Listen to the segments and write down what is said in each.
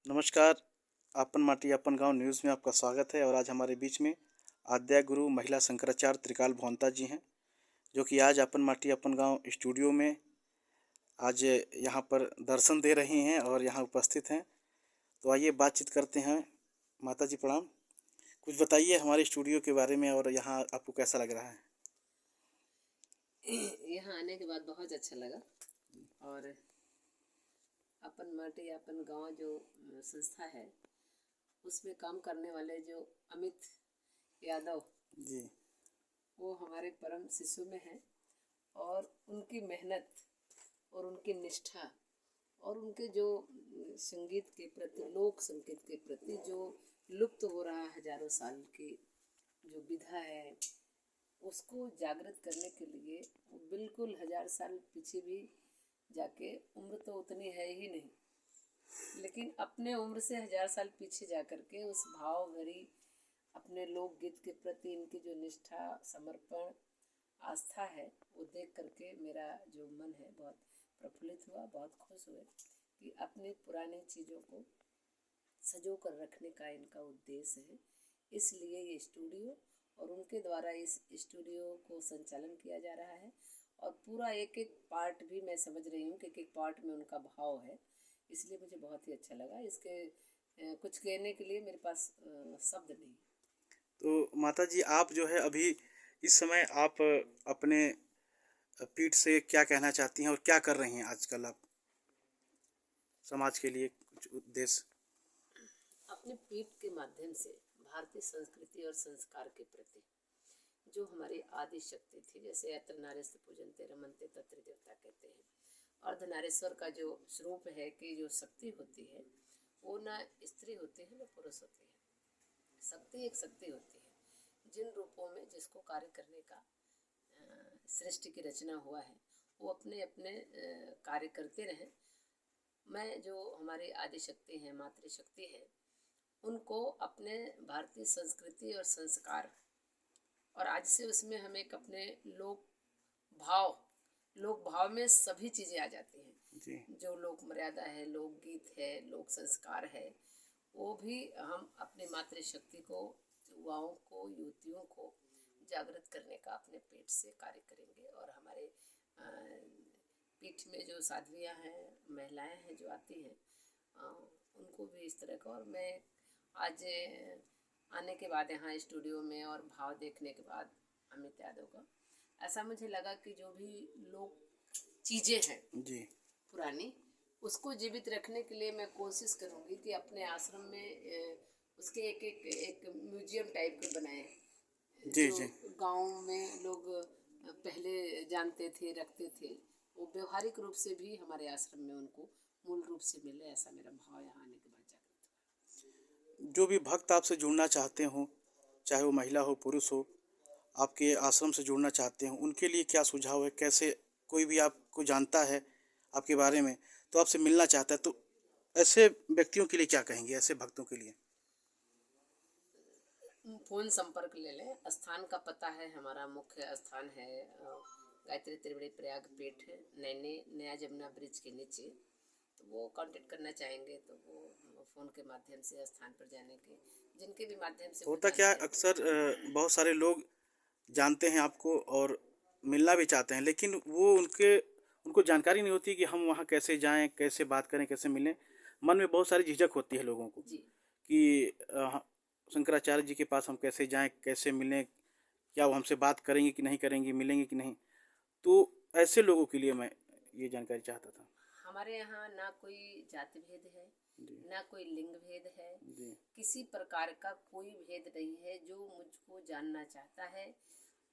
नमस्कार। आपन माटी आपन गांव न्यूज़ में आपका स्वागत है। और आज हमारे बीच में आद्या गुरु महिला शंकराचार्य त्रिकाल भोंता जी हैं, जो कि आज आपन माटी आपन गांव स्टूडियो में आज यहाँ पर दर्शन दे रही हैं और यहाँ उपस्थित हैं। तो आइए बातचीत करते हैं। माता जी प्रणाम। कुछ बताइए हमारे स्टूडियो के बारे में और यहाँ आपको कैसा लग रहा है? यहाँ आने के बाद बहुत अच्छा लगा। और अपन माटी अपन गांव जो संस्था है उसमें काम करने वाले जो अमित यादव जी। वो हमारे परम शिशु में हैं। और उनकी मेहनत और उनकी निष्ठा और उनके जो संगीत के प्रति, लोक संगीत के प्रति जो लुप्त हो रहा है हजारों साल की जो विधा है, उसको जागृत करने के लिए वो बिल्कुल 1000 साल पीछे भी जाके, उम्र तो उतनी है ही नहीं, लेकिन अपने उम्र से 1000 साल पीछे जा कर के उस भाव भरी अपने लोकगीत के प्रति इनकी जो निष्ठा, समर्पण, आस्था है, वो देख करके मेरा जो मन है बहुत प्रफुल्लित हुआ, बहुत खुश हुए कि अपनी पुरानी चीज़ों को सजो कर रखने का इनका उद्देश्य है। इसलिए ये स्टूडियो और उनके द्वारा इस स्टूडियो को संचालन किया जा रहा है। और पूरा एक एक पार्ट भी मैं समझ रही हूँ कि एक एक पार्ट में उनका भाव है, इसलिए मुझे बहुत ही अच्छा लगा। इसके कुछ कहने के लिए मेरे पास शब्द नहीं। तो माता जी, आप जो है अभी इस समय आप अपने पीठ से क्या कहना चाहती हैं और क्या कर रही हैं आजकल आप समाज के लिए कुछ उद्देश्य? अपने पीठ के माध्यम से भारतीय संस्कृति और संस्कार के प्रति जो हमारी आदि शक्ति थी, जैसे यत्र नारीस्थ पूजन्ते रमन्ते तत्र देवता कहते हैं। अर्धनारीश्वर का जो स्वरूप है कि जो शक्ति होती है वो ना स्त्री होती है ना पुरुष होती है। शक्ति एक शक्ति होती है, जिन रूपों में जिसको कार्य करने का सृष्टि की रचना हुआ है वो अपने अपने कार्य करते रहें। मैं जो हमारी आदि शक्ति है, मातृशक्ति है, उनको अपने भारतीय संस्कृति और संस्कार और आज से उसमें हम एक अपने लोक भाव में सभी चीज़ें आ जाती हैं जी। जो लोक मर्यादा है, लोकगीत है, लोक संस्कार है, वो भी हम अपनी मातृशक्ति को, युवाओं को, युवतियों को जागृत करने का अपने पेट से कार्य करेंगे। और हमारे पीठ में जो साध्वियाँ हैं, महिलाएं हैं जो आती हैं, उनको भी इस तरह का। और मैं आज आने के बाद यहाँ स्टूडियो में और भाव देखने के बाद अमित यादव का, ऐसा मुझे लगा कि जो भी लोग चीज़ें हैं जी पुरानी, उसको जीवित रखने के लिए मैं कोशिश करूँगी कि अपने आश्रम में उसके एक म्यूजियम टाइप के बनाए, जी जो जी। गाँव में लोग पहले जानते थे, रखते थे, वो व्यवहारिक रूप से भी हमारे आश्रम में उनको मूल रूप से मिले, ऐसा मेरा भाव यहाँ आने के बाद जागृत हुआ। जो भी भक्त आपसे जुड़ना चाहते हों, चाहे वो महिला हो पुरुष हो, आपके आश्रम से जुड़ना चाहते हों, उनके लिए क्या सुझाव है? कैसे कोई भी आपको जानता है आपके बारे में तो आपसे मिलना चाहता है, तो ऐसे व्यक्तियों के लिए क्या कहेंगे, ऐसे भक्तों के लिए? फ़ोन संपर्क ले लें। स्थान का पता है, हमारा मुख्य स्थान है गायत्री त्रिवेणी प्रयाग पीठ, नैनी नया जमुना ब्रिज के नीचे। तो वो कांटेक्ट करना चाहेंगे तो वो फ़ोन के माध्यम से स्थान पर जाने के, जिनके भी माध्यम से वो होता क्या है जानते हैं। अक्सर बहुत सारे लोग जानते हैं आपको और मिलना भी चाहते हैं, लेकिन वो उनको जानकारी नहीं होती कि हम वहाँ कैसे जाएं, कैसे बात करें, कैसे मिलें। मन में बहुत सारी झिझक होती है लोगों को जी। कि शंकराचार्य जी के पास हम कैसे जाएं, कैसे मिलें, क्या वो हमसे बात करेंगे कि नहीं करेंगे, मिलेंगे कि नहीं। तो ऐसे लोगों के लिए मैं ये जानकारी चाहता था। हमारे यहाँ ना कोई जाति भेद है, जी ना कोई लिंग भेद है, जी। किसी प्रकार का कोई भेद नहीं है। जो मुझको जानना चाहता है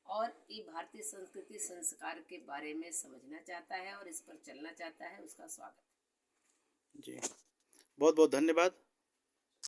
और ये भारतीय संस्कृति संस्कार के बारे में समझना चाहता है और इस पर चलना चाहता है, उसका स्वागत। जी, बहुत बहुत धन्यवाद।